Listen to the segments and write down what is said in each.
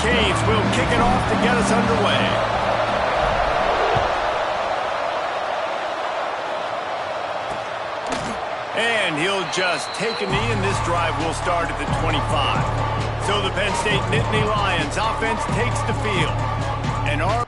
Caves will kick it off to get us underway. And he'll just take a knee, and this drive will start at the 25. So the Penn State Nittany Lions offense takes the field. And our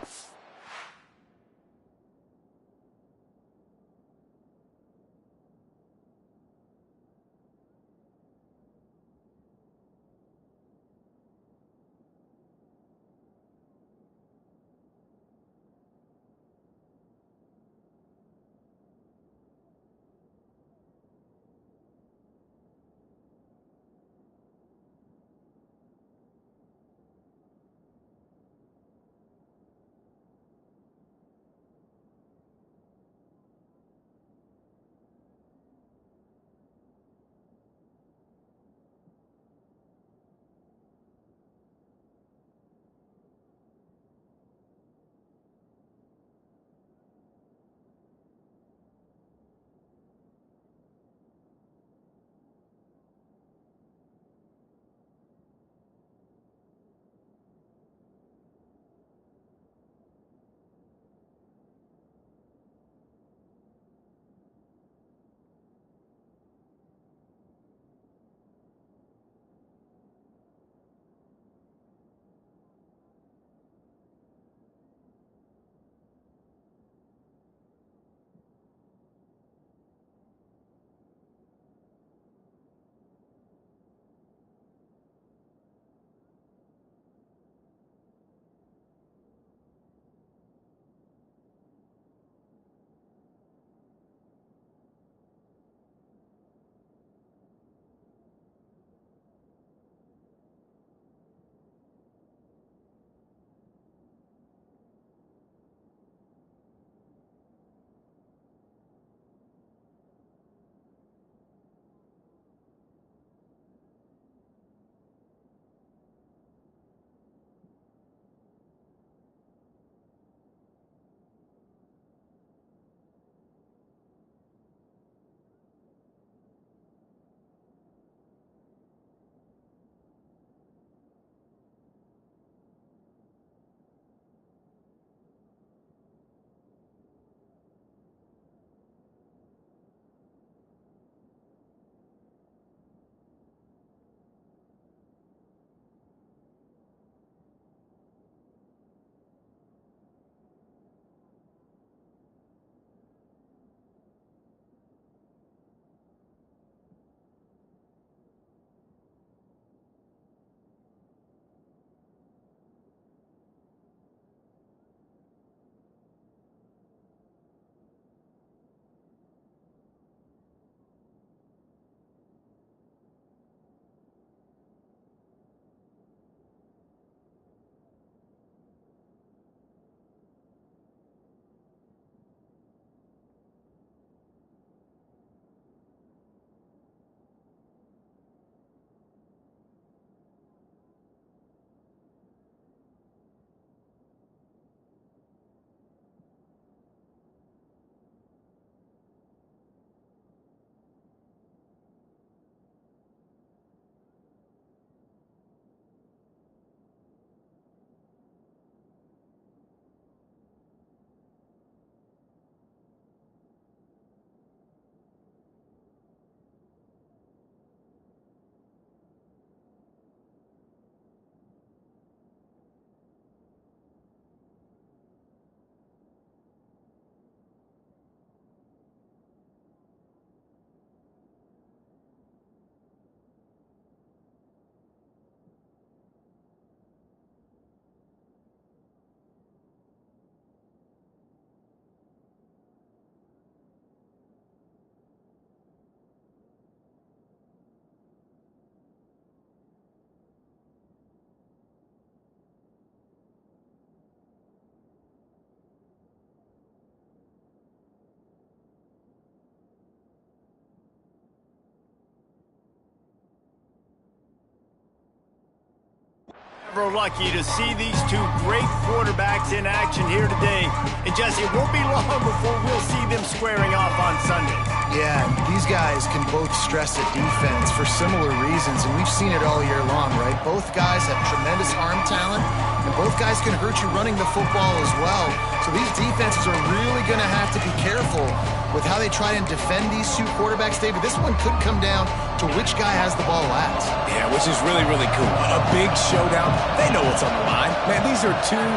ever lucky to see these two great quarterbacks in action here today. And Jesse, it won't be long before we'll see them squaring off on Sunday. Yeah, these guys can both stress at defense for similar reasons, and we've seen it all year long, right? Both guys have tremendous arm talent, and both guys can hurt you running the football as well. So these defenses are really going to have to be careful with how they try and defend these two quarterbacks. David, this one could come down to which guy has the ball last. Yeah, which is really, really cool. A big showdown. They know what's on the line. Man, these are two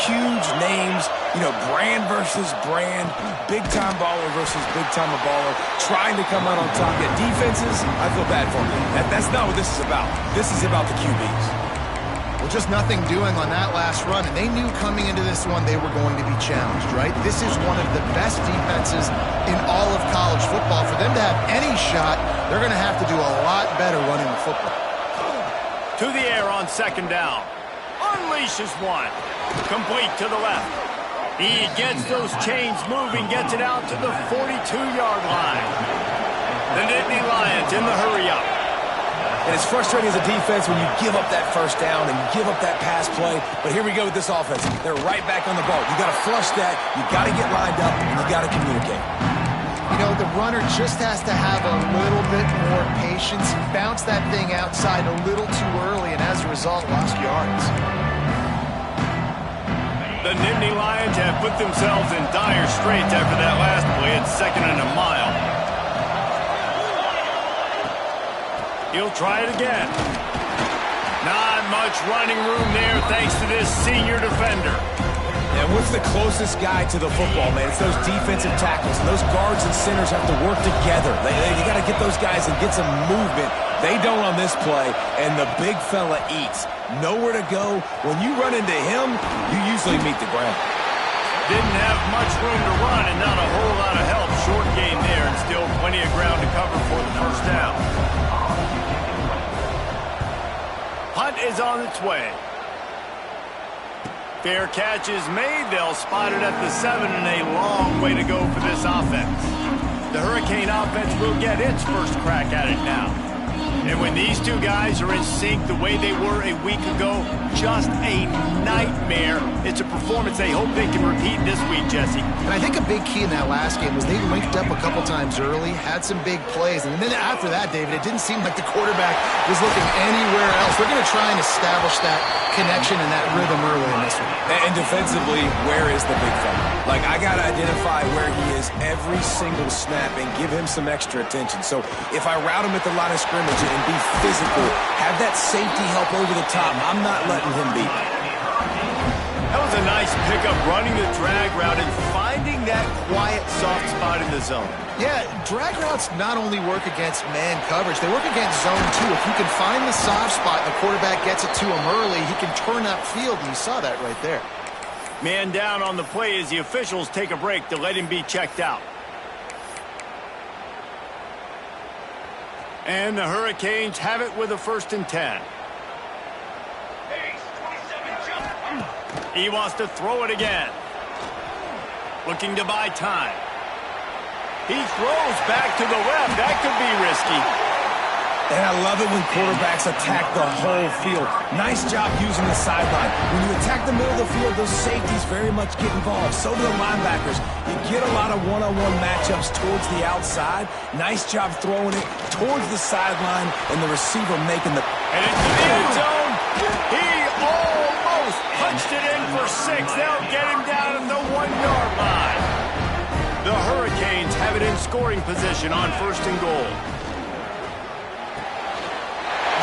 huge names. You know, brand versus brand, big-time baller versus big-time baller, trying to come out on top. Yeah, defenses, I feel bad for them. That's not what this is about. This is about the QBs. Well, just nothing doing on that last run, and they knew coming into this one they were going to be challenged, right? This is one of the best defenses in all of college football. For them to have any shot, they're going to have to do a lot better running the football. To the air on second down. Unleashes one. Complete to the left. He gets those chains moving, gets it out to the 42-yard line. The Nittany Lions in the hurry-up. And it's frustrating as a defense when you give up that first down and you give up that pass play. But here we go with this offense. They're right back on the ball. You got to flush that. You got to get lined up, and you got to communicate. You know, the runner just has to have a little bit more patience. Bounce that thing outside a little too early, and as a result, lost yards. The Nittany Lions have put themselves in dire straits after that last play. It's 2nd and a mile. He'll try it again. Not much running room there thanks to this senior defender. And what's the closest guy to the football, man? It's those defensive tackles. And those guards and centers have to work together. You got to get those guys and get some movement. They don't on this play, and the big fella eats. Nowhere to go. When you run into him, you usually meet the ground. Didn't have much room to run and not a whole lot of help. Short game there and still plenty of ground to cover for the first down. Punt is on its way. Fair catch is made. They'll spot it at the 7, and a long way to go for this offense. The Hurricane offense will get its first crack at it now. And when these two guys are in sync the way they were a week ago, just a nightmare. It's a performance they hope they can repeat this week, Jesse. And I think a big key in that last game was they linked up a couple times early, had some big plays, and then after that, David, it didn't seem like the quarterback was looking anywhere else. They're going to try and establish that connection and that rhythm early in this one. And defensively, where is the big fella? Like, I got to identify where he is every single snap and give him some extra attention. So if I route him at the line of scrimmage and be physical, have that safety help over the top, I'm not letting him beat me. That was a nice pickup, running the drag route and finding that quiet, soft spot in the zone. Yeah, drag routes not only work against man coverage, they work against zone too. If you can find the soft spot and the quarterback gets it to him early, he can turn upfield, and you saw that right there. Man down on the play as the officials take a break to let him be checked out. And the Hurricanes have it with a 1st and 10. He wants to throw it again. Looking to buy time. He throws back to the left. That could be risky. And I love it when quarterbacks attack the whole field. Nice job using the sideline. When you attack the middle of the field, those safeties very much get involved. So do the linebackers. You get a lot of one-on-one matchups towards the outside. Nice job throwing it towards the sideline and the receiver making the... And into the end zone. He almost punched it in for 6. They'll get him down at the 1-yard line. The Hurricanes have it in scoring position on 1st and goal.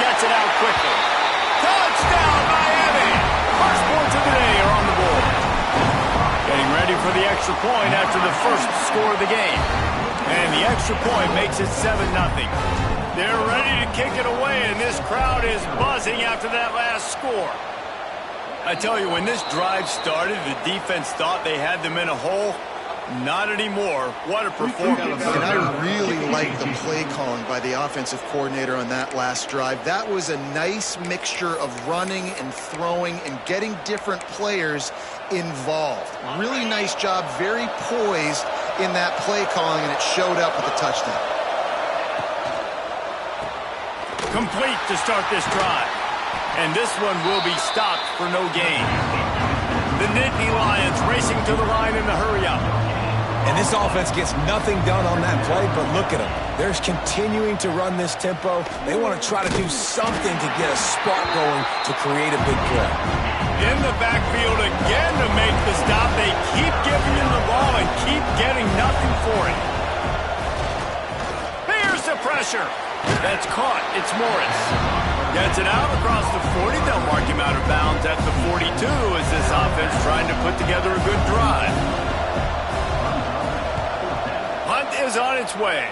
Gets it out quickly. Touchdown, Miami! Our sports of the day are on the board. Getting ready for the extra point after the first score of the game. And the extra point makes it 7-0. They're ready to kick it away, and this crowd is buzzing after that last score. I tell you, when this drive started, the defense thought they had them in a hole. Not anymore. What a performance. And I really like the play calling by the offensive coordinator on that last drive. That was a nice mixture of running and throwing and getting different players involved. Really nice job, very poised in that play calling, and it showed up with a touchdown. Complete to start this drive. And this one will be stopped for no gain. The Nittany Lions racing to the line in the hurry-up. And this offense gets nothing done on that play, but look at them. They're continuing to run this tempo. They want to try to do something to get a spark going to create a big play. In the backfield again to make the stop. They keep giving him the ball and keep getting nothing for it. Here's the pressure. That's caught. It's Morris. Gets it out across the 40. They'll mark him out of bounds at the 42 as this offense trying to put together a good drive. Hunt is on its way.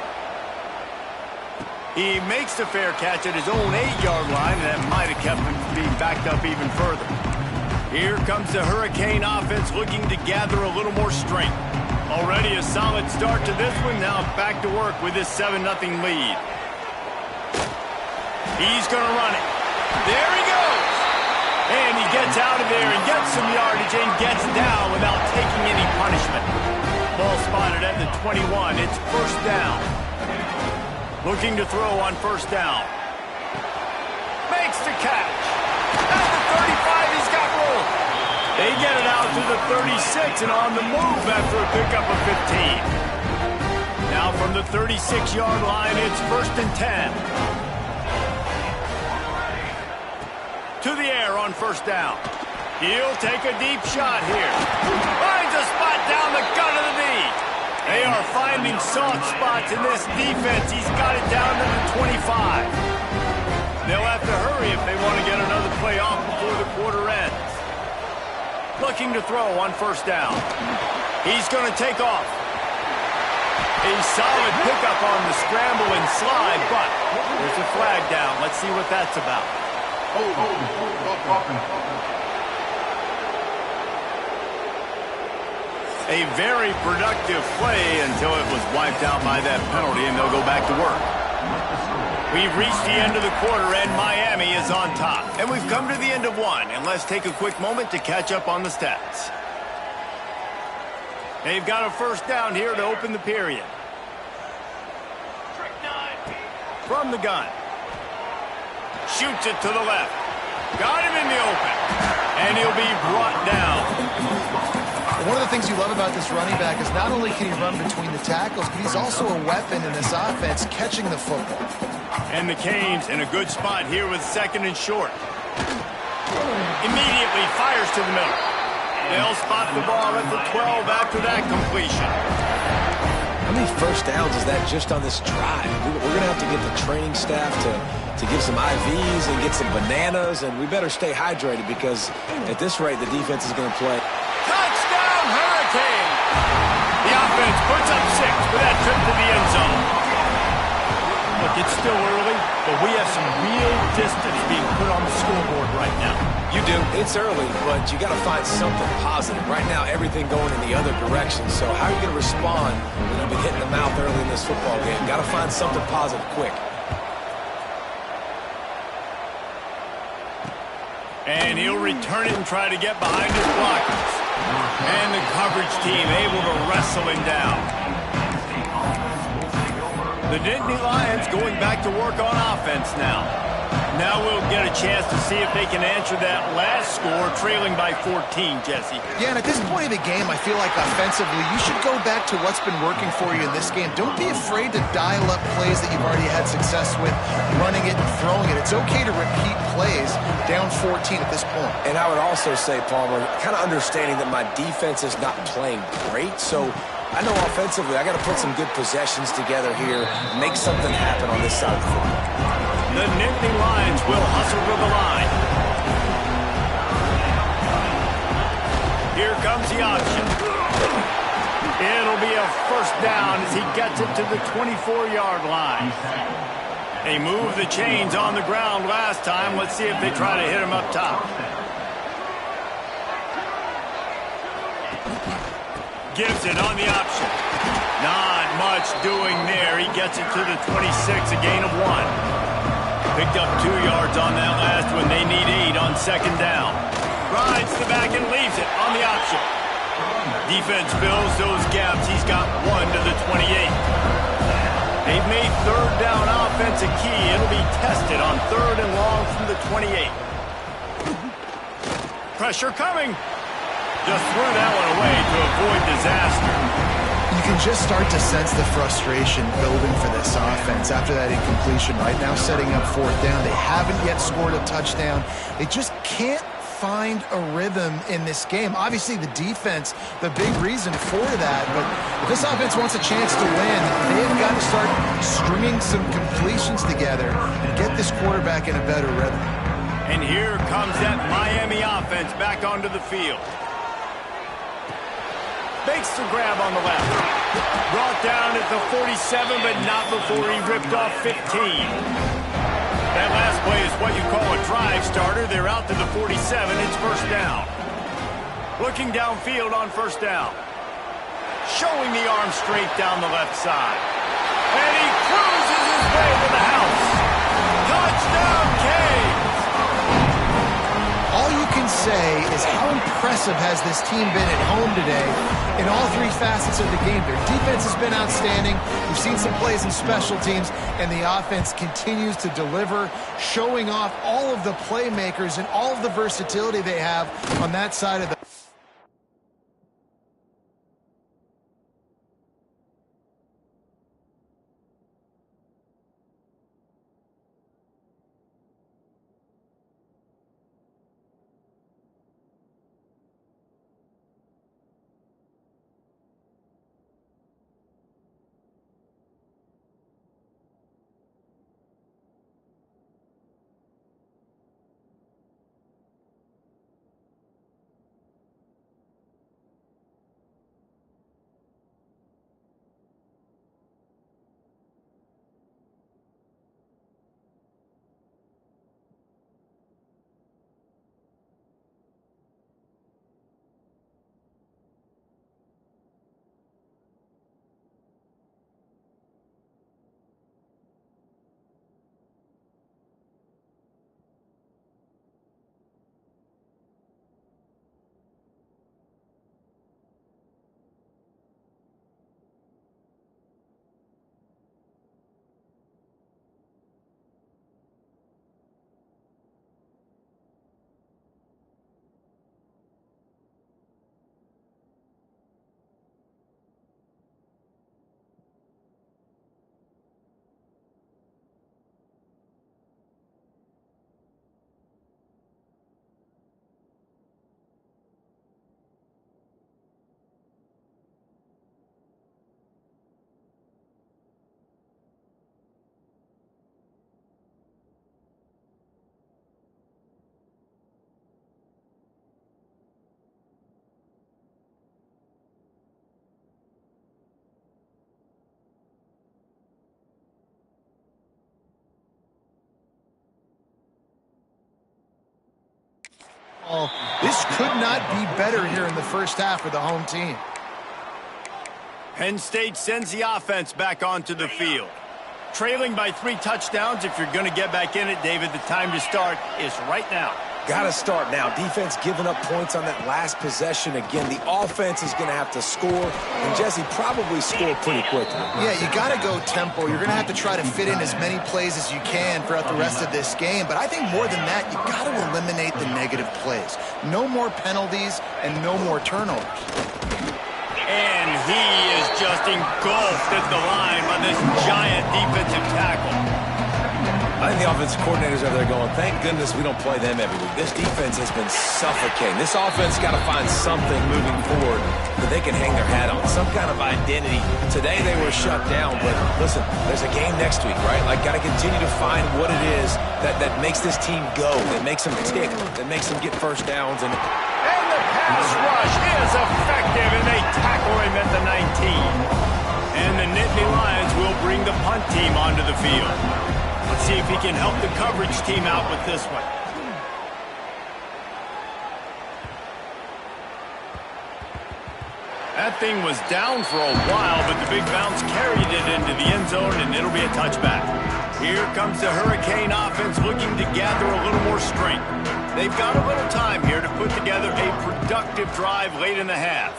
He makes the fair catch at his own 8-yard line, and that might have kept him from being backed up even further. Here comes the Hurricane offense looking to gather a little more strength. Already a solid start to this one. Now back to work with this 7-0 lead. He's going to run it. There he goes. And he gets out of there and gets some yardage and gets down without taking any punishment. Ball spotted at the 21. It's first down. Looking to throw on first down. Makes the catch. At the 35, he's got room. They get it out to the 36 and on the move after a pickup of 15. Now from the 36-yard line, it's first and 10. To the air on first down. He'll take a deep shot here. Finds a spot down the gut of the knee. They are finding soft spots in this defense. He's got it down to the 25. They'll have to hurry if they want to get another play off before the quarter ends. Looking to throw on first down. He's going to take off. A solid pickup on the scramble and slide, but there's a flag down. Let's see what that's about. A very productive play until it was wiped out by that penalty, and they'll go back to work. We've reached the end of the quarter, and Miami is on top. And we've come to the end of one, and let's take a quick moment to catch up on the stats. They've got a first down here to open the period. From the gun. Shoots it to the left. Got him in the open. And he'll be brought down. One of the things you love about this running back is not only can he run between the tackles, but he's also a weapon in this offense catching the football. And the Canes in a good spot here with second and short. Immediately fires to the middle. They'll spot the ball at the 12 after that completion. How many first downs is that just on this drive? We're going to have to get the training staff to give some IVs and get some bananas, and we better stay hydrated because at this rate, the defense is going to play. Touchdown, Hurricane! The offense puts up 6 with that trip to the end zone. Look, it's still early, but we have some real distance being put on the scoreboard right now. You do. It's early, but you got to find something positive. Right now, everything going in the other direction. So how are you going to respond when you've been hitting the mouth early in this football game? Got to find something positive quick. And he'll return it and try to get behind his blockers. And the coverage team able to wrestle him down. The Nittany Lions going back to work on offense now. Now we'll get a chance to see if they can answer that last score, trailing by 14, Jesse. Yeah, and at this point of the game, I feel like offensively, you should go back to what's been working for you in this game. Don't be afraid to dial up plays that you've already had success with, running it and throwing it. It's okay to repeat plays down 14 at this point. And I would also say, Palmer, kind of understanding that my defense is not playing great, so I know offensively I got to put some good possessions together here, make something happen on this side of the football. The Nittany Lions will hustle to the line. Here comes the option. It'll be a first down as he gets it to the 24-yard line. They moved the chains on the ground last time. Let's see if they try to hit him up top. Gibson on the option. Not much doing there. He gets it to the 26, a gain of 1. Picked up 2 yards on that last one. They need 8 on second down. Rides the back and leaves it on the option. Defense fills those gaps. He's got 1 to the 28. They've made third down offense a key. It'll be tested on 3rd and long from the 28. Pressure coming. Just threw that one away to avoid disaster. You can just start to sense the frustration building for this offense after that incompletion. Right now setting up fourth down. They haven't yet scored a touchdown. They just can't find a rhythm in this game. Obviously, the defense, the big reason for that, but if this offense wants a chance to win, they've got to start stringing some completions together and get this quarterback in a better rhythm. And here comes that Miami offense back onto the field. Makes the grab on the left. Brought down at the 47, but not before he ripped off 15. That last play is what you call a drive starter. They're out to the 47. It's first down. Looking downfield on first down. Showing the arm straight down the left side. And he cruises his way to the house. Touchdown, Canes! All you can say is how impressive has this team been at home today in all three facets of the game. Their defense has been outstanding. We've seen some plays in special teams, and the offense continues to deliver, showing off all of the playmakers and all of the versatility they have on that side of the This could not be better here in the first half for the home team. Penn State sends the offense back onto the field. Trailing by 3 touchdowns. If you're going to get back in it, David, the time to start is right now. Got to start now. Defense giving up points on that last possession. Again, the offense is going to have to score, and Jesse probably score pretty quickly. Yeah, you got to go tempo. You're going to have to try to fit in as many plays as you can throughout the rest of this game. But I think more than that, you got to eliminate the negative plays. No more penalties and no more turnovers. And he is just engulfed at the line by this giant defensive tackle. I think the offensive coordinators over there going, thank goodness we don't play them every week. This defense has been suffocating. This offense got to find something moving forward that they can hang their hat on, some kind of identity. Today they were shut down, but listen, there's a game next week, right? Like, got to continue to find what it is that makes this team go, that makes them tick, that makes them get first downs. And the pass rush is effective, and they tackle him at the 19. And the Nittany Lions will bring the punt team onto the field. Let's see if he can help the coverage team out with this one. That thing was down for a while, but the big bounce carried it into the end zone, and it'll be a touchback. Here comes the Hurricane offense looking to gather a little more strength. They've got a little time here to put together a productive drive late in the half.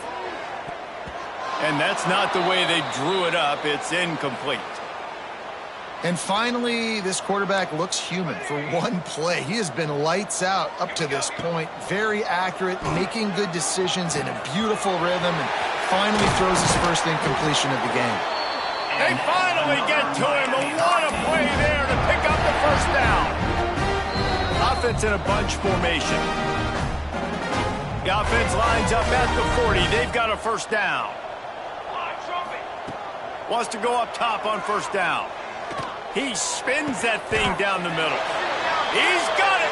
And that's not the way they drew it up. It's incomplete. And finally, this quarterback looks human for one play. He has been lights out up to this point. Very accurate, making good decisions in a beautiful rhythm, and finally throws his first incompletion of the game. They finally get to him, and what a play there to pick up the first down. Offense in a bunch formation. The offense lines up at the 40. They've got a first down. Wants to go up top on first down. He spins that thing down the middle. He's got it.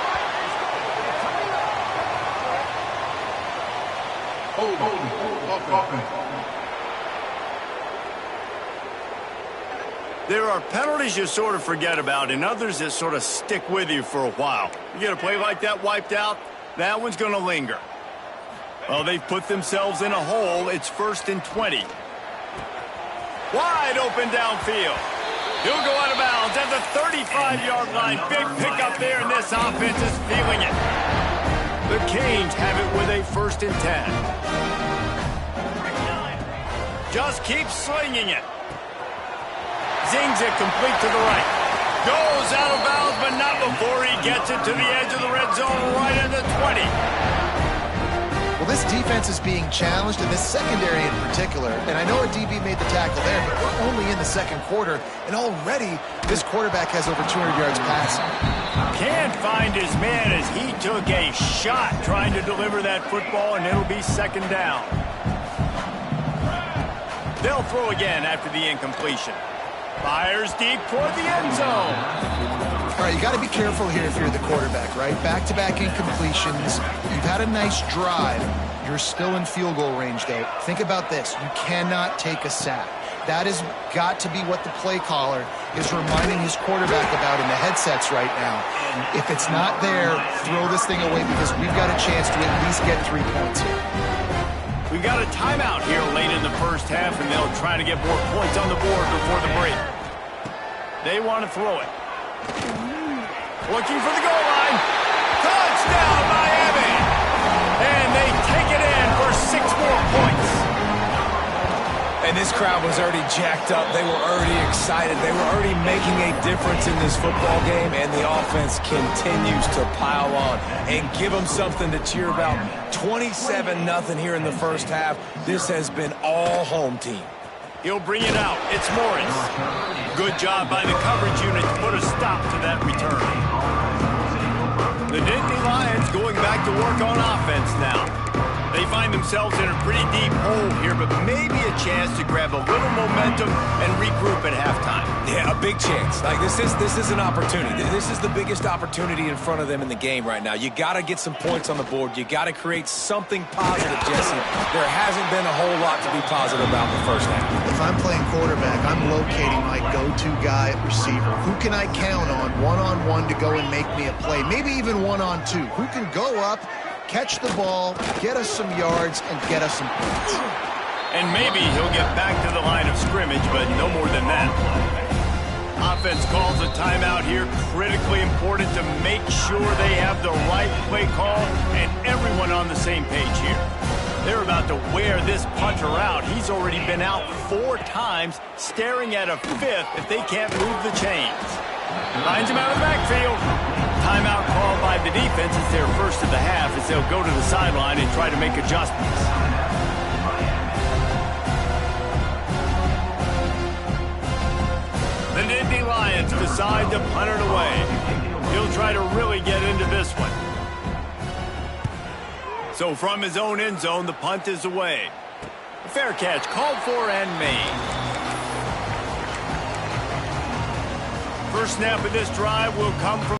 There are penalties you sort of forget about and others that sort of stick with you for a while. You get a play like that wiped out, that one's going to linger. Well, they've put themselves in a hole. It's 1st and 20. Wide open downfield. He'll go out of bounds at the 35-yard line. Big pickup there, and this offense is feeling it. The Canes have it with a 1st and 10. Just keeps slinging it. Zings it complete to the right. Goes out of bounds, but not before he gets it to the edge of the red zone, right at the 20. Well, this defense is being challenged, and this secondary in particular. And I know a DB made the tackle there, but we're only in the second quarter, and already this quarterback has over 200 yards passing. Can't find his man as he took a shot trying to deliver that football, and it'll be 2nd down. They'll throw again after the incompletion. Fires deep toward the end zone. All right, you got to be careful here if you're the quarterback, right? Back-to-back incompletions. You've had a nice drive. You're still in field goal range, though. Think about this. You cannot take a sack. That has got to be what the play caller is reminding his quarterback about in the headsets right now. If it's not there, throw this thing away because we've got a chance to at least get 3 points here. We've got a timeout here late in the first half, and they'll try to get more points on the board before the break. They want to throw it. Looking for the goal line. Touchdown, Miami! And they take it in for 6 more points. And this crowd was already jacked up. They were already excited. They were already making a difference in this football game, and the offense continues to pile on and give them something to cheer about. 27-0 here in the first half. This has been all home team. He'll bring it out. It's Morris. Good job by the coverage unit to put a stop to that return. The Nittany Lions going back to work on offense now. They find themselves in a pretty deep hole here, but maybe a chance to grab a little momentum and regroup at halftime. Yeah, a big chance. Like this is an opportunity. This is the biggest opportunity in front of them in the game right now. You got to get some points on the board. You got to create something positive, Jesse. There hasn't been a whole lot to be positive about in the first half. If I'm playing quarterback, I'm locating my go-to guy at receiver. Who can I count on one-on-one to go and make me a play? Maybe even one-on-two. Who can go up, catch the ball, get us some yards, and get us some points. And maybe he'll get back to the line of scrimmage, but no more than that. Offense calls a timeout here. Critically important to make sure they have the right play call and everyone on the same page here. They're about to wear this punter out. He's already been out 4 times, staring at a 5th if they can't move the chains. Finds him out of the backfield. Timeout called by the defense. It's their first of the half as they'll go to the sideline and try to make adjustments. The Nittany Lions decide to punt it away. He'll try to really get into this one. So from his own end zone, the punt is away. A fair catch called for and made. First snap of this drive will come from...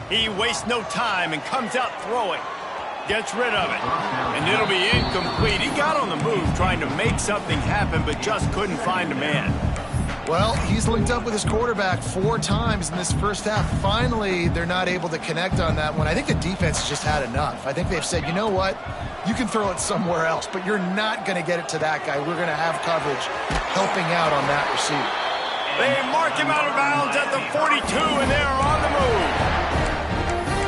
He wastes no time and comes out throwing. Gets rid of it. And it'll be incomplete. He got on the move trying to make something happen, but just couldn't find a man. Well, he's linked up with his quarterback 4 times in this first half. Finally, they're not able to connect on that one. I think the defense has just had enough. I think they've said, you know what? You can throw it somewhere else, but you're not going to get it to that guy. We're going to have coverage helping out on that receiver. They mark him out of bounds at the 42, and they're on the move.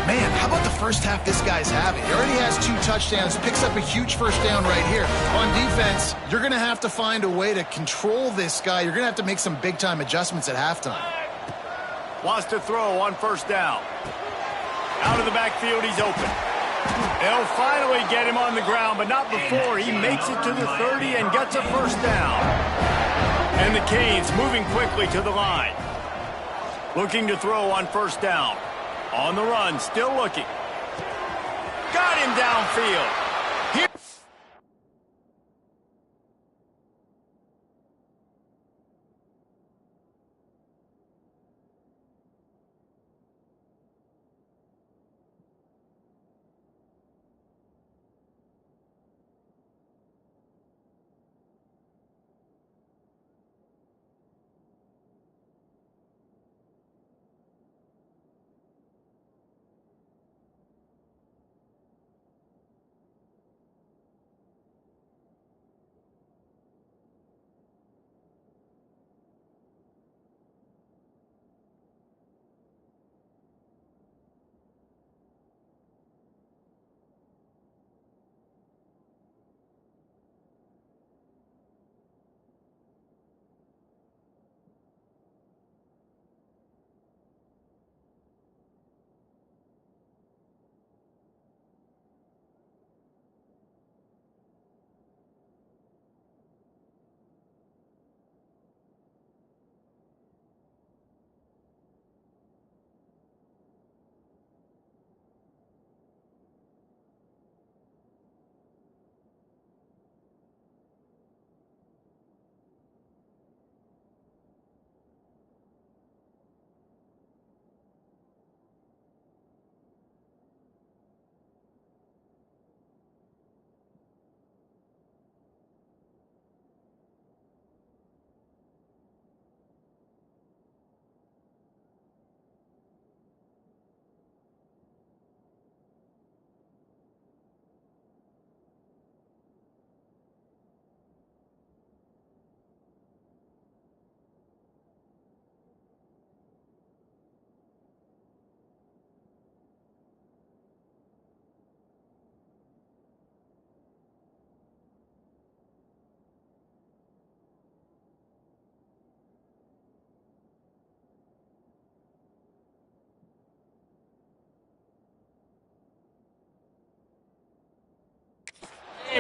Man, how about the first half this guy's having? He already has 2 touchdowns, picks up a huge first down right here. On defense, you're going to have to find a way to control this guy. You're going to have to make some big-time adjustments at halftime. Wants to throw on first down. Out of the backfield, he's open. They'll finally get him on the ground, but not before he makes it to the 30 and gets a first down. And the Canes moving quickly to the line. Looking to throw on first down. On the run, still looking. Got him downfield. Here.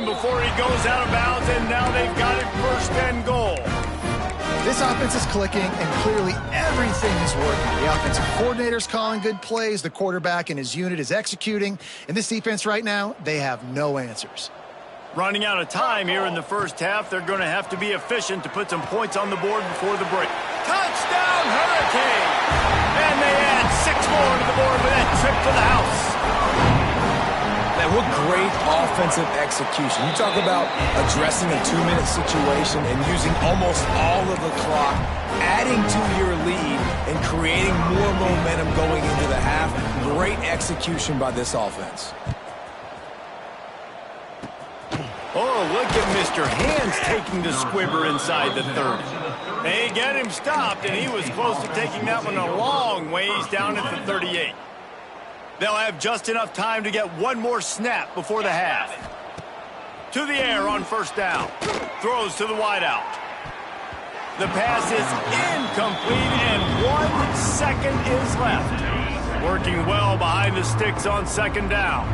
Before he goes out of bounds, and now they've got it first and goal. This offense is clicking, and clearly everything is working. The offensive coordinator's calling good plays. The quarterback and his unit is executing. And this defense right now, they have no answers. Running out of time here in the first half. They're going to have to be efficient to put some points on the board before the break. Touchdown, Hurricane! And they add 6 more to the board with that trip to the house. Man, what great offensive execution. You talk about addressing a 2-minute situation and using almost all of the clock, adding to your lead and creating more momentum going into the half. Great execution by this offense. Oh, look at Mr. Hands taking the squibber inside the 30. They get him stopped, and he was close to taking that one a long ways down at the 38. They'll have just enough time to get one more snap before the half. To the air on first down. Throws to the wideout. The pass is incomplete, and 1 second is left. Working well behind the sticks on second down.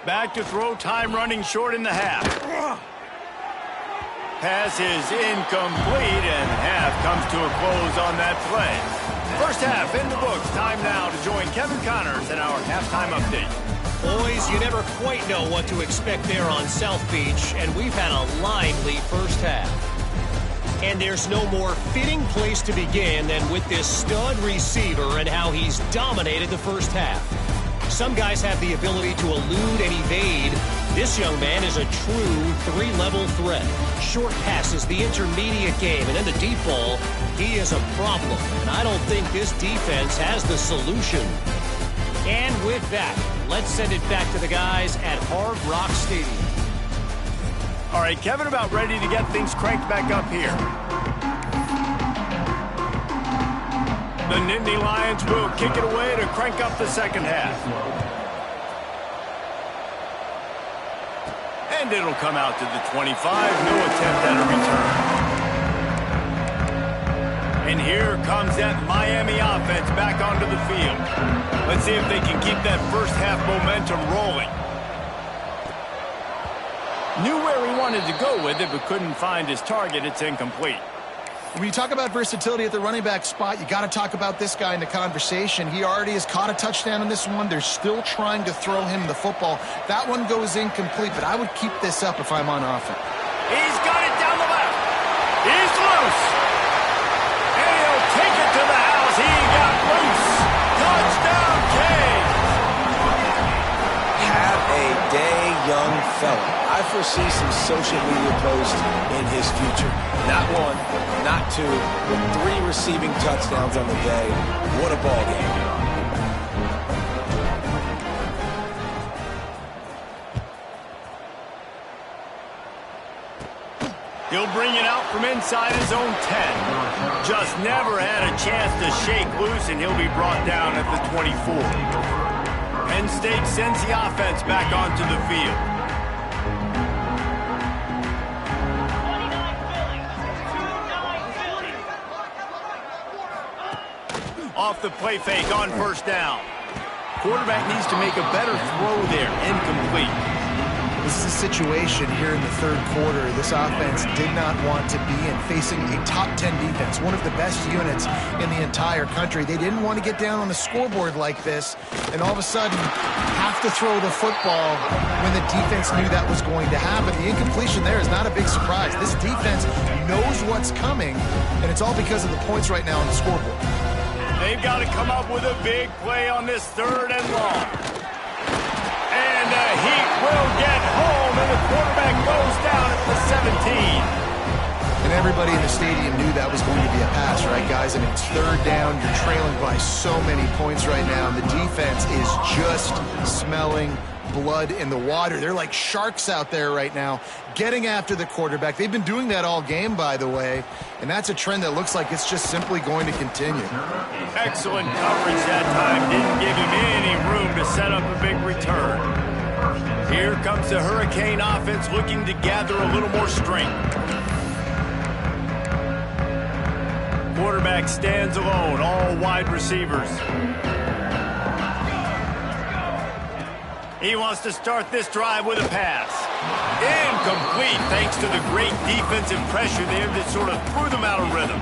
Back to throw, time running short in the half. Pass is incomplete, and half comes to a close on that play. First half in the books. Time now to join Kevin Connors in our halftime update. Boys, you never quite know what to expect there on South Beach, and we've had a lively first half. And there's no more fitting place to begin than with this stud receiver and how he's dominated the first half. Some guys have the ability to elude and evade. This young man is a true 3-level threat. Short passes, the intermediate game, and then the deep ball, he is a problem. And I don't think this defense has the solution. And with that, let's send it back to the guys at Hard Rock Stadium. All right, Kevin, about ready to get things cranked back up here. The Nittany Lions will kick it away to crank up the second half. And it'll come out to the 25. No attempt at a return. And here comes that Miami offense back onto the field. Let's see if they can keep that first half momentum rolling. Knew where he wanted to go with it, but couldn't find his target. It's incomplete. When you talk about versatility at the running back spot, you got to talk about this guy in the conversation. He already has caught a touchdown in this one. They're still trying to throw him the football. That one goes incomplete, but I would keep this up if I'm on offense. He's got it down the left. He's loose. And he'll take it to the house. He got loose. Touchdown, Canes. Have a day, young fella. I foresee some social media posts in his future. Not one, not two, but 3 receiving touchdowns on the day. What a ball game. He'll bring it out from inside his own 10. Just never had a chance to shake loose, and he'll be brought down at the 24. Penn State sends the offense back onto the field. Off the play fake on first down. Quarterback needs to make a better throw there. Incomplete. This is a situation here in the third quarter this offense did not want to be in, facing a top 10 defense, one of the best units in the entire country. They didn't want to get down on the scoreboard like this and all of a sudden have to throw the football when the defense knew that was going to happen. The incompletion there is not a big surprise. This defense knows what's coming, and it's all because of the points right now on the scoreboard. They've got to come up with a big play on this 3rd and long. And the Heat will get home, and the quarterback goes down at the 17. And everybody in the stadium knew that was going to be a pass, right, guys? I mean, it's 3rd down. You're trailing by so many points right now, and the defense is just smelling blood in the water. They're like sharks out there right now, getting after the quarterback. They've been doing that all game, by the way, and that's a trend that looks like it's just simply going to continue. Excellent coverage that time. Didn't give him any room to set up a big return. Here comes the Hurricane offense looking to gather a little more strength. Quarterback stands alone, all wide receivers. He wants to start this drive with a pass. Incomplete, thanks to the great defensive pressure there that sort of threw them out of rhythm.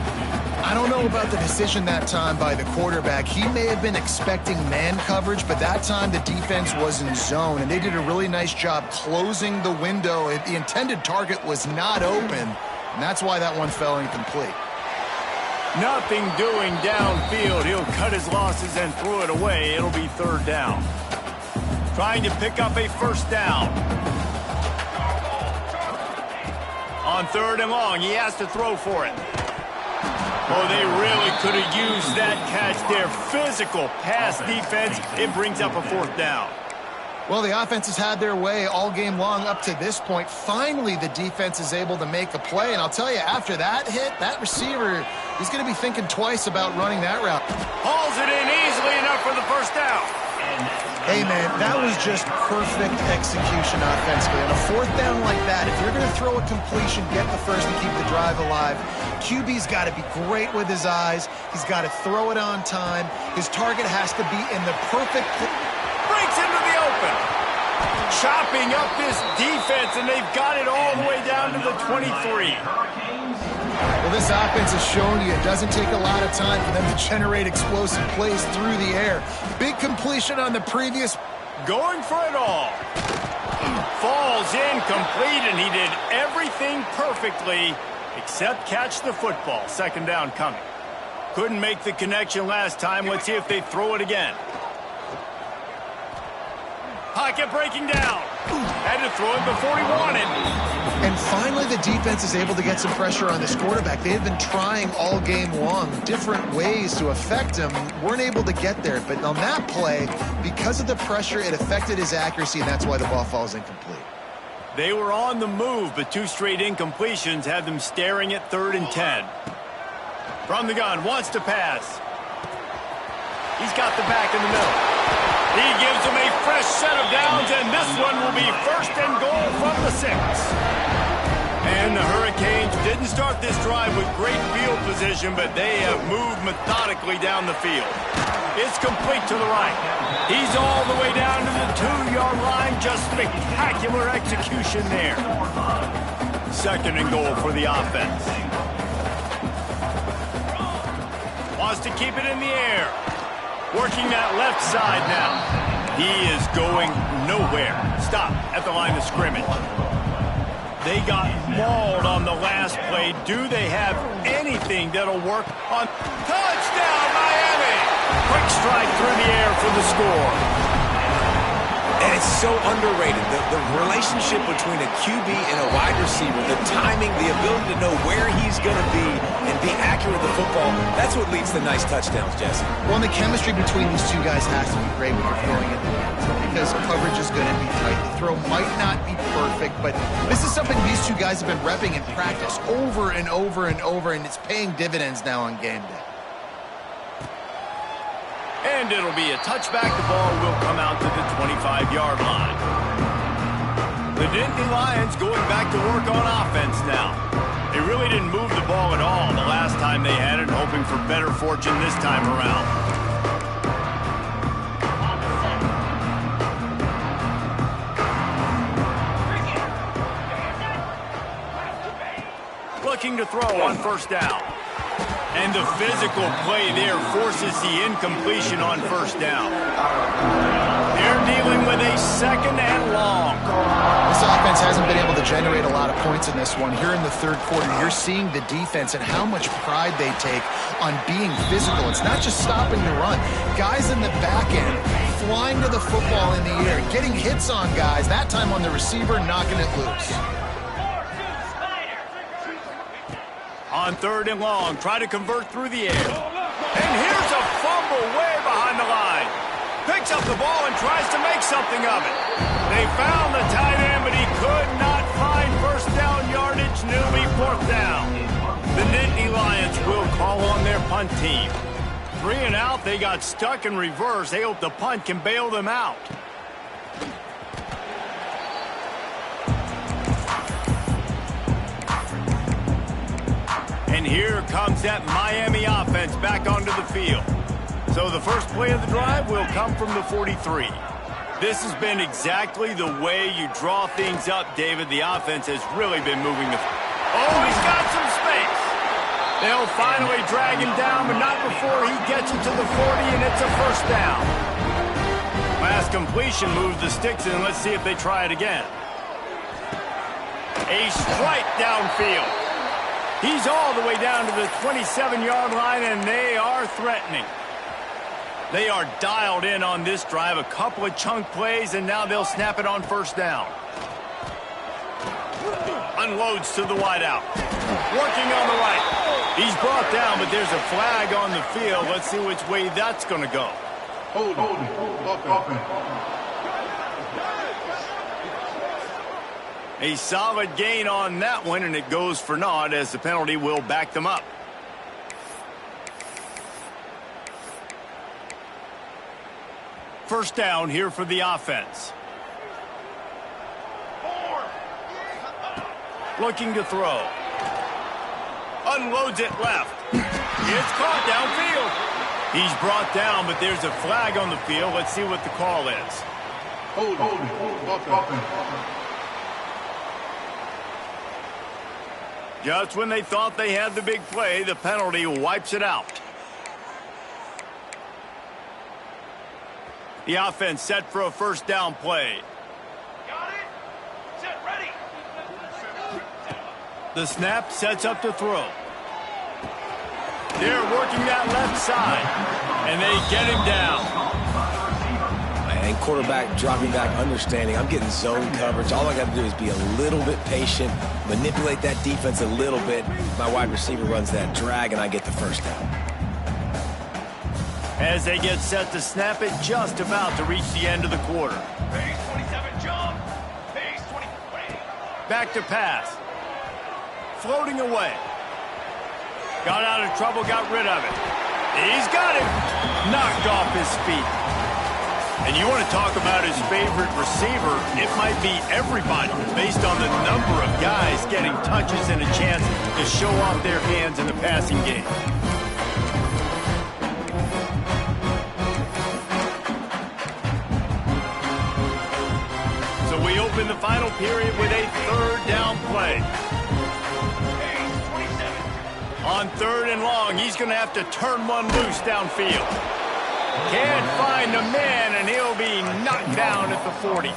I don't know about the decision that time by the quarterback. He may have been expecting man coverage, but that time the defense was in zone, and they did a really nice job closing the window. The intended target was not open, and that's why that one fell incomplete. Nothing doing downfield. He'll cut his losses and throw it away. It'll be 3rd down. Trying to pick up a first down. On 3rd and long, he has to throw for it. Oh, they really could have used that catch there. Physical pass defense. It brings up a 4th down. Well, the offense has had their way all game long up to this point. Finally, the defense is able to make a play. And I'll tell you, after that hit, that receiver, he's going to be thinking twice about running that route. Hauls it in easily enough for the first down. Hey, man, that was just perfect execution offensively. On a 4th down like that, if you're going to throw a completion, get the first and keep the drive alive. QB's got to be great with his eyes. He's got to throw it on time. His target has to be in the perfect... Breaks into the open. Chopping up this defense, and they've got it all the way down to the 23. Well, this offense has shown you it doesn't take a lot of time for them to generate explosive plays through the air. Big completion on the previous. Going for it all. Falls incomplete, and he did everything perfectly except catch the football. 2nd down coming. Couldn't make the connection last time. Let's see if they throw it again. Pocket breaking down. Had to throw it before he wanted. And finally, the defense is able to get some pressure on this quarterback. They have been trying all game long different ways to affect him. Weren't able to get there. But on that play, because of the pressure, it affected his accuracy, and that's why the ball falls incomplete. They were on the move, but 2 straight incompletions had them staring at 3rd and 10. From the gun, wants to pass. He's got the back in the middle. He gives them a fresh set of downs, and this one will be 1st and goal from the 6. And the Hurricanes didn't start this drive with great field position, but they have moved methodically down the field. It's complete to the right. He's all the way down to the 2-yard line. Just spectacular execution there. 2nd and goal for the offense. Wants to keep it in the air. Working that left side now. He is going nowhere. Stop at the line of scrimmage. They got mauled on the last play. Do they have anything that'll work on touchdown, Miami? Quick strike through the air for the score. And it's so underrated. The relationship between a QB and a wide receiver, the timing, the ability to know where he's going to be and be accurate with the football, that's what leads to nice touchdowns, Jesse. Well, and the chemistry between these two guys has to be great when you're throwing in the hands because coverage is going to be tight. The throw might not be perfect, but this is something these two guys have been repping in practice over and over and over, and it's paying dividends now on game day. And it'll be a touchback. The ball will come out to the 25-yard line. The Nittany Lions going back to work on offense now. They really didn't move the ball at all the last time they had it, hoping for better fortune this time around. Looking to throw on 1st down. And the physical play there forces the incompletion on 1st down. They're dealing with a 2nd and long. This offense hasn't been able to generate a lot of points in this one. Here in the 3rd quarter, you're seeing the defense and how much pride they take on being physical. It's not just stopping the run. Guys in the back end flying to the football in the air, getting hits on guys, that time on the receiver, knocking it loose. On 3rd and long, try to convert through the air. And here's a fumble way behind the line. Picks up the ball and tries to make something of it. They found the tight end, but he could not find 1st down yardage. It'll be 4th down. The Nittany Lions will call on their punt team. 3 and out, they got stuck in reverse. They hope the punt can bail them out. And here comes that Miami offense back onto the field. So the first play of the drive will come from the 43. This has been exactly the way you draw things up, David. The offense has really been moving the... Oh, he's got some space. They'll finally drag him down, but not before he gets it to the 40, and it's a 1st down. Last completion moves the sticks in. Let's see if they try it again. A strike downfield. He's all the way down to the 27-yard line, and they are threatening. They are dialed in on this drive. A couple of chunk plays, and now they'll snap it on 1st down. Unloads to the wideout. Working on the right. He's brought down, but there's a flag on the field. Let's see which way that's going to go. Hold it. A solid gain on that one, and it goes for naught as the penalty will back them up. First down here for the offense. Looking to throw. Unloads it left. It's caught downfield. He's brought down, but there's a flag on the field. Let's see what the call is. Hold it. Just when they thought they had the big play, the penalty wipes it out. The offense set for a 1st down play. Got it. Set, ready. The snap sets up to throw. They're working that left side, and they get him down. And quarterback dropping back, understanding I'm getting zone coverage. All I got to do is be a little bit patient, manipulate that defense a little bit. My wide receiver runs that drag, and I get the 1st down. As they get set to snap it, just about to reach the end of the quarter. Base 27, jump. Base 20. Back to pass. Floating away. Got out of trouble, got rid of it. He's got him. Knocked off his feet. And you want to talk about his favorite receiver, it might be everybody based on the number of guys getting touches and a chance to show off their hands in the passing game. So we open the final period with a third down play. On 3rd and long, he's going to have to turn one loose downfield. Can't find a man, and he'll be knocked down at the 40.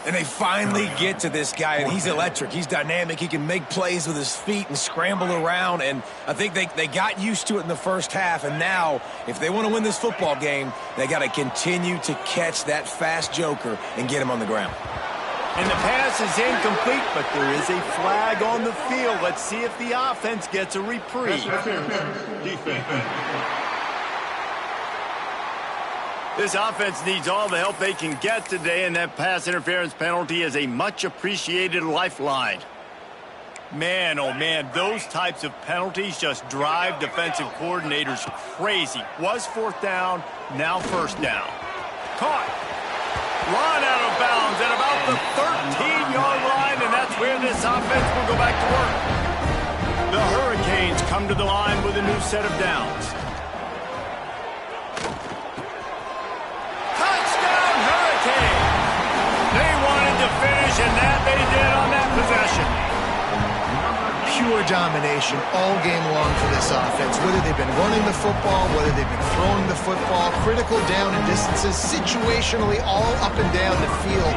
And they finally get to this guy, and he's electric. He's dynamic. He can make plays with his feet and scramble around, and I think they got used to it in the first half, and now, if they want to win this football game, they got to continue to catch that fast joker and get him on the ground. And the pass is incomplete, but there is a flag on the field. Let's see if the offense gets a reprieve. This offense needs all the help they can get today, and that pass interference penalty is a much-appreciated lifeline. Man, oh man, those types of penalties just drive defensive coordinators crazy. Was 4th down, now 1st down. Caught. Run out of bounds at about the 13-yard line, and that's where this offense will go back to work. The Hurricanes come to the line with a new set of downs. Touchdown, Hurricanes! They wanted to finish, and that they did on that possession. Pure domination all game long for this offense. Whether they've been running the football, whether they've been throwing the football, critical down and distances, situationally all up and down the field.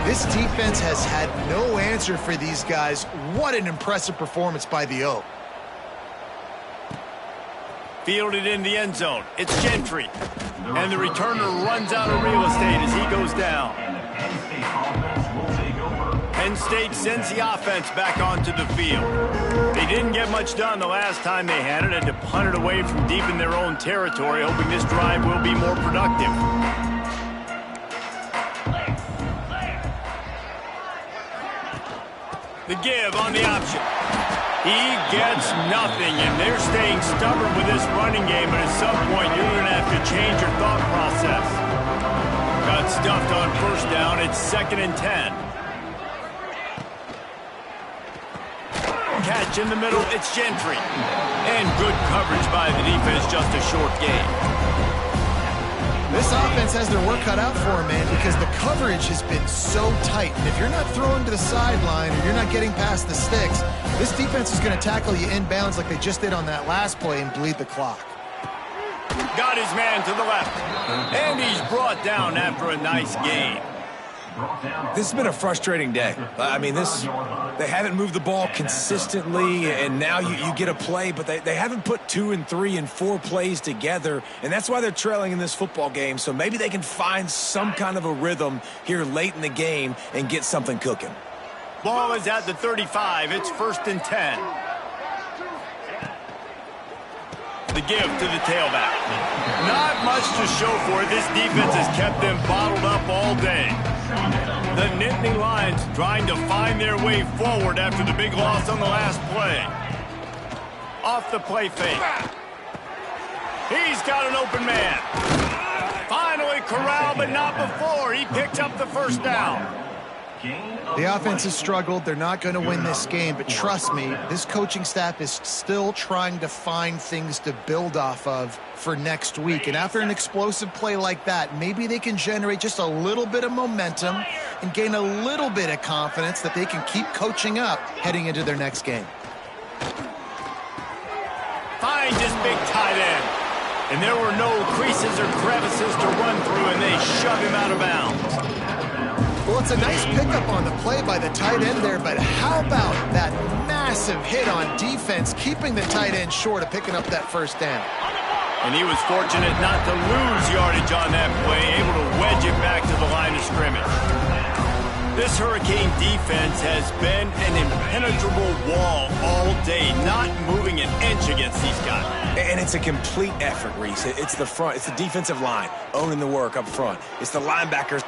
This defense has had no answer for these guys. What an impressive performance by the O. Fielded in the end zone. It's Gentry. And the returner runs out of real estate as he goes down. Penn State sends the offense back onto the field. They didn't get much done the last time they had it, and to punt it away from deep in their own territory, hoping this drive will be more productive. The give on the option. He gets nothing, and they're staying stubborn with this running game, but at some point you're going to have to change your thought process. Got stuffed on 1st down. It's 2nd and 10. Catch in the middle, it's Gentry. And good coverage by the defense, just a short gain. This offense has their work cut out for them, man, because the coverage has been so tight. And if you're not throwing to the sideline or you're not getting past the sticks, this defense is going to tackle you inbounds like they just did on that last play and bleed the clock. Got his man to the left. And he's brought down after a nice gain. This has been a frustrating day. I mean, they haven't moved the ball consistently, and now you get a play, but they haven't put 2 and 3 and 4 plays together, and that's why they're trailing in this football game. So maybe they can find some kind of a rhythm here late in the game and get something cooking. Ball is at the 35. It's 1st and 10. The give to the tailback. Not much to show for it. This defense has kept them bottled up all day. The Nittany Lions trying to find their way forward after the big loss on the last play. Off the play fake. He's got an open man. Finally corralled, but not before. He picked up the 1st down. The offense has struggled. They're not going to win this game, but trust me, this coaching staff is still trying to find things to build off of for next week. And after an explosive play like that, maybe they can generate just a little bit of momentum and gain a little bit of confidence that they can keep coaching up heading into their next game. Finds his big tight end. And there were no creases or crevices to run through, and they shove him out of bounds. Well, it's a nice pickup on the play by the tight end there, but how about that massive hit on defense, keeping the tight end short of picking up that 1st down? And he was fortunate not to lose yardage on that play, able to wedge it back to the line of scrimmage. This Hurricane defense has been an impenetrable wall all day, not moving an inch against these guys. And it's a complete effort, Reese. It's the front. It's the defensive line owning the work up front. It's the linebackers.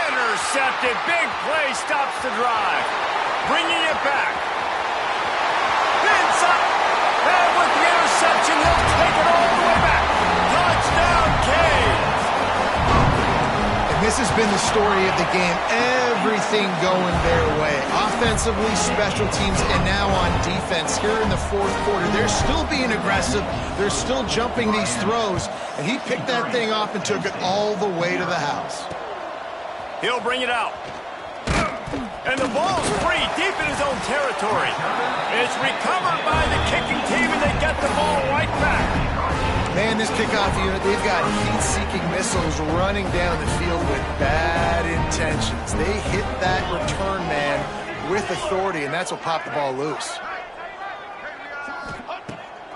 Intercepted. Big play stops the drive. Bringing it back. Inside. And with the interception, he'll take it all the way back. been the story of the game. Everything going their way. Offensively, special teams, and now on defense here in the fourth quarter. They're still being aggressive. They're still jumping these throws. And he picked that thing off and took it all the way to the house. He'll bring it out. And the ball's free deep in his own territory. It's recovered by the kicking team, and they get the ball right back. Man, this kickoff unit, they've got heat-seeking missiles running down the field with bad intentions. They hit that return man with authority, and that's what popped the ball loose.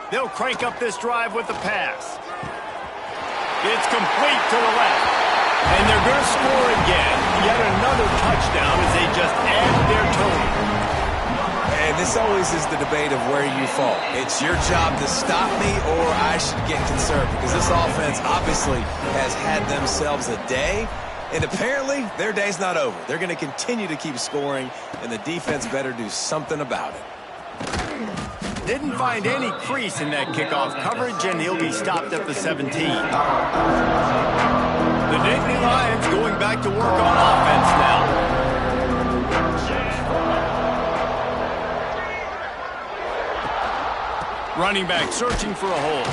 They'll crank up this drive with the pass. It's complete to the left. And they're going to score again. Yet another touchdown as they just add their total. And this always is the debate of where you fall. It's your job to stop me, or I should get concerned, because this offense obviously has had themselves a day, and apparently their day's not over. They're going to continue to keep scoring, and the defense better do something about it. Didn't find any crease in that kickoff coverage, and he'll be stopped at the 17. The Nittany Lions going back to work on offense now. Running back searching for a hole.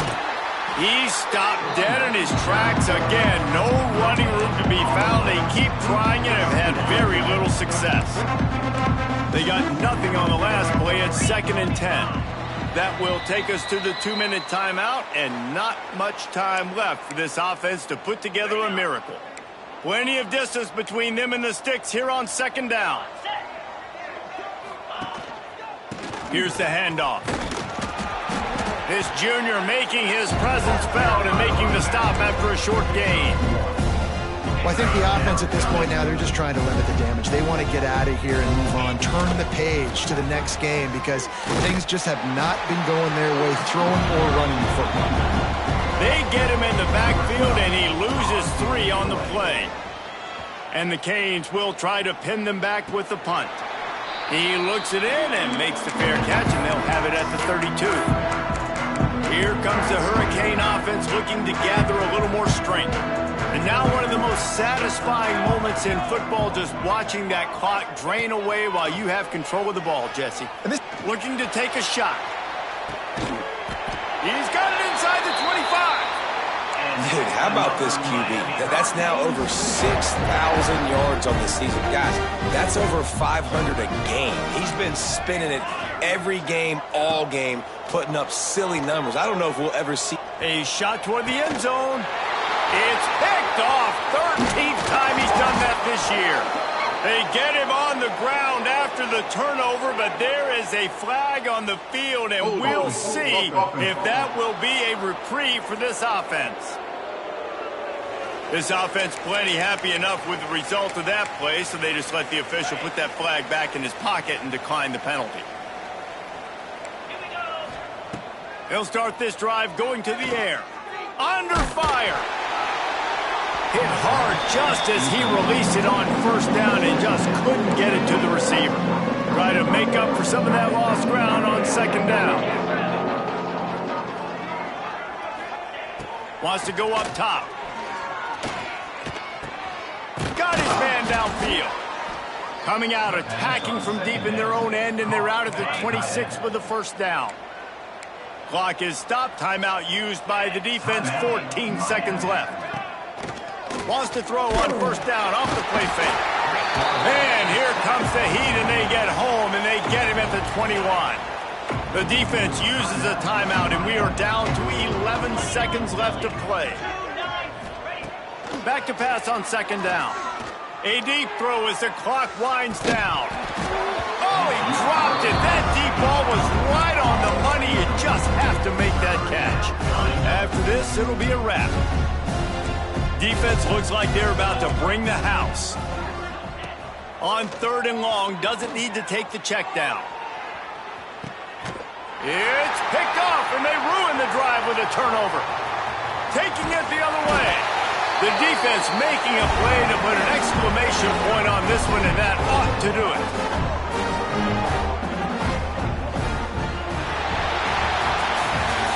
He's stopped dead in his tracks again. No running room to be found. They keep trying and have had very little success. They got nothing on the last play at 2nd and 10. That will take us to the 2-minute timeout, and not much time left for this offense to put together a miracle. Plenty of distance between them and the sticks here on 2nd down. Here's the handoff. This junior making his presence felt and making the stop after a short gain. Well, I think the offense at this point now, they're just trying to limit the damage. They want to get out of here and move on, turn the page to the next game, because things just have not been going their way, throwing or running the football. They get him in the backfield, and he loses 3 on the play. And the Canes will try to pin them back with the punt. He looks it in and makes the fair catch, and they'll have it at the 32. Here comes the Hurricane offense looking to gather a little more strength. And now one of the most satisfying moments in football, just watching that clock drain away while you have control of the ball, Jesse. Looking to take a shot. He's got it inside the 25. Dude, how about this QB? That's now over 6,000 yards on the season. Guys, that's over 500 a game. He's been spinning it every game, all game, putting up silly numbers. I don't know if we'll ever see a shot toward the end zone. It's picked off. 13th time he's done that this year. They get him on the ground after the turnover, but there is a flag on the field, and we'll see if that will be a reprieve for this offense. This offense plenty happy enough with the result of that play, so they just let the official put that flag back in his pocket and decline the penalty. He'll start this drive going to the air. Under fire. Hit hard just as he released it on 1st down and just couldn't get it to the receiver. Try to make up for some of that lost ground on 2nd down. Wants to go up top. Got his man downfield. Coming out, attacking from deep in their own end, and they're out at the 26 with the 1st down. Clock is stopped. Timeout used by the defense. 14 seconds left. Wants to throw on 1st down off the play fake. And here comes the heat, and they get home, and they get him at the 21. The defense uses a timeout, and we are down to 11 seconds left to play. Back to pass on 2nd down. A deep throw as the clock winds down. Oh, he dropped it. That deep ball was right on the money. You just have to make that catch. After this, it'll be a wrap. Defense looks like they're about to bring the house. On 3rd and long, doesn't need to take the check down. It's picked off, and they ruin the drive with a turnover. Taking it the other way. The defense making a play to put an exclamation point on this one, and that ought to do it.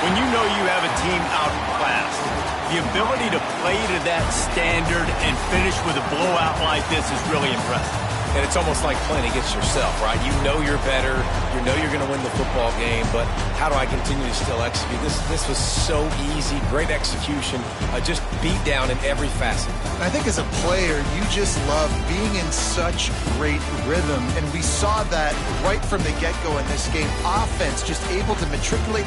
When you know you have a team outclassed, The ability to play to that standard and finish with a blowout like this is really impressive. And it's almost like playing against yourself, right? You know you're better. You know you're going to win the football game, but how do I continue to still execute? This was so easy. Great execution. Just beat down in every facet. I think as a player, you just love being in such great rhythm, and we saw that right from the get-go in this game. Offense just able to matriculate